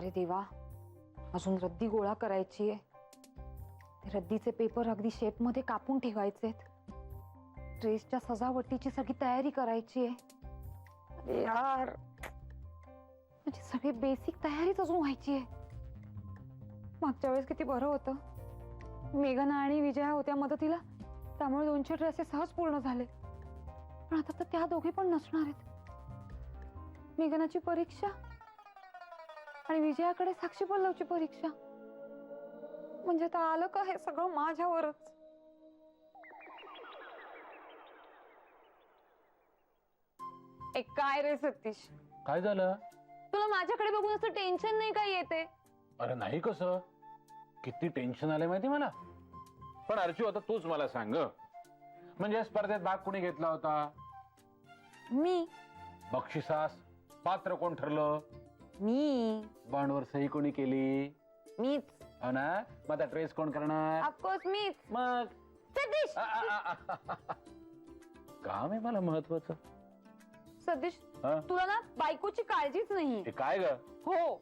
अरे देवा, अजून रद्दी गोळा करायची आहे. ते रद्दीचे पेपर अगदी शेप मध्ये कापून ठेवायचेत. ड्रेसच्या सजावटीची सगळी तयारी करायची आहे. अरे यार, म्हणजे सगळी बेसिक तयारीच अजून व्हायची आहे. मागच्या वेळेस किती बरं होतं, मेघना आणि विजया होत्या मदतीला, त्यामुळे 200 ड्रेसेस सहज पूर्ण झाले. पण आता तर त्या दोघी पण नसणार आहेत. मेघनाची परीक्षा आणि विजयाकडे साक्षी पल्लवची परीक्षा. म्हणजे आता आलं का हे सगळं माझ्यावरच. एक काय रे सतीश, काय झालं? तुला माझ्याकडे बघून असं टेन्शन नाही काय येते? अरे नाही, कसं किती टेन्शन आले माहिती मला. पण अर्चू, आता तूच मला सांग, म्हणजे स्पर्धेत भाग कोणी घेतला होता? मी. बक्षिसास पात्र कोण ठरलं? मी. बॉन्डवर सही कोणी केली? मीच. हो ना. मग आता ट्रेस कोण करणार? ऑफकोर्स मीच. मग सतीश. काम आहे मला महत्वाचं. सतीश, हा? तुला ना बायकोची काळजीच नाही. हे काय ग? हो,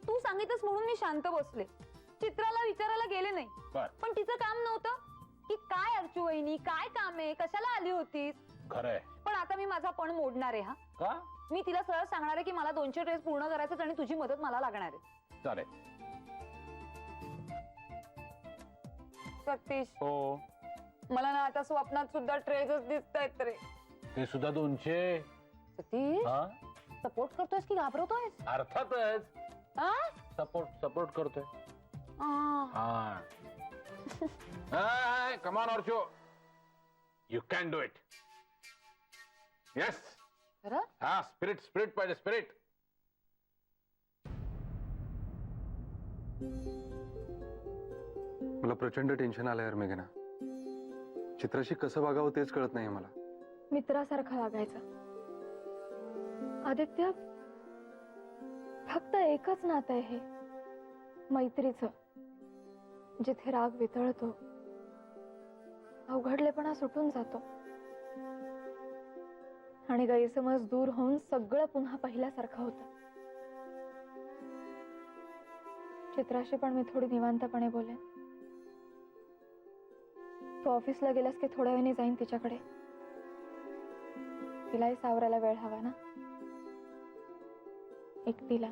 तू सांगितलंस म्हणून मी शांत बसले. चित्राला विचारायला गेले नाही. पण तिचं काम नव्हतं की काय अर्चू वहिनी, काय काम आहे, कशाला आली होतीस? खरंय. पण आता मी माझा पण मोडणार आहे. हा का? मी तिला सरळ सांगणार आहे की मला 200 ड्रेस पूर्ण करायचं आणि तुझी मदत मला लागणार आहे. चालेल. सतीश, हो, मला ना आता स्वप्नात सुद्धा ट्रेसच दिसतायत रे. ते सुद्धा 200. सतीश, हा, सपोर्ट करतोयस की घाबरवतोयस? अर्थातच हा? सपोर्ट करतोय. आ. हा, come on Archu, you can do it. Yes. खरं? हा, स्पिरिट पाहिजे, स्पिरिट. मला प्रचंड टेन्शन आलं यार मेघना. चित्राशी कसं वागावं तेच कळत नाहीये मला. मित्रासारखा वागायचा. आदित्य, फक्त एकच नातं आहे हे, मैत्रीचं. जिथे राग वितळतो, अवघडलेपणा सुटून जातो आणि गैरसमज दूर होऊन सगळं पुन्हा पहिल्यासारखं होतं. चित्राशी पण मी थोडी निवांतपणे बोलेन. तू ऑफिसला गेलास की थोड्या वेळाने जाईन तिच्याकडे. तिलाही सावरायला वेळ हवा ना, एकटीला,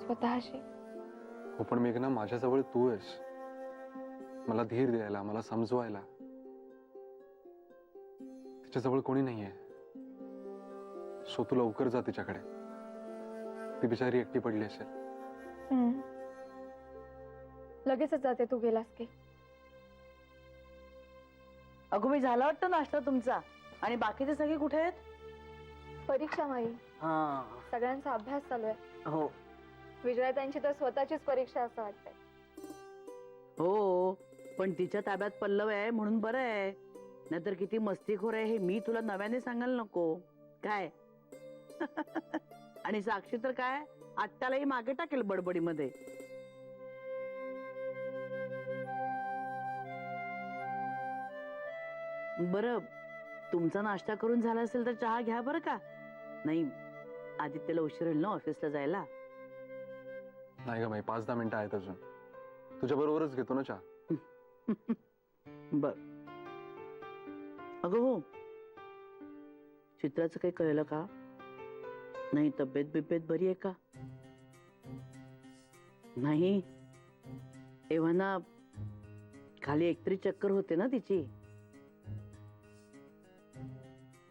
स्वतःशी. हो, पण मेघना, माझ्याजवळ तू आहेस, मला धीर द्यायला, मला समजवायला. तिच्याजवळ कोणी नाहीये. सो तू लवकर जा तिच्याकडे. ती बिचारी एकटी पडली असेल. लगेचच जाते तू गेलास की. अगो मी झाला वाटतं नाश्ता तुमचा. आणि बाकीचे सगळे कुठे आहेत? परीक्षा माई, हा. सगळ्यांचा अभ्यास चालू आहे. हो विजयाताईंची तर स्वतःचीच परीक्षा असं वाटतंय. हो, पण तिच्या ताब्यात पल्लव आहे म्हणून बरं आहे. नाहीतर किती मस्तीखोर आहे हे मी तुला नव्याने सांगायला नको काय. आणि साक्षी तर काय, आत्यालाही मागे टाकेल बडबडीमध्ये. बरं, तुमचा नाश्ता करून झाला असेल तर चहा घ्या बरं का. नाही, आदित्यला उशीर होईल ना ऑफिसला जायला. नाही ग बाई, 5-10 मिनिटं आहेत अजून. तुझ्या बरोबरच घेतो ना चहा. बर. अगं हो, चित्राचं काही कळलं का? नाही, तब्येत बिब्येत बरी आहे का? नाही, तेव्हा ना खाली एकतरी चक्कर होते ना तिची.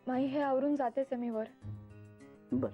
माई, हे आवरून जातेच आहे मी वर. बर.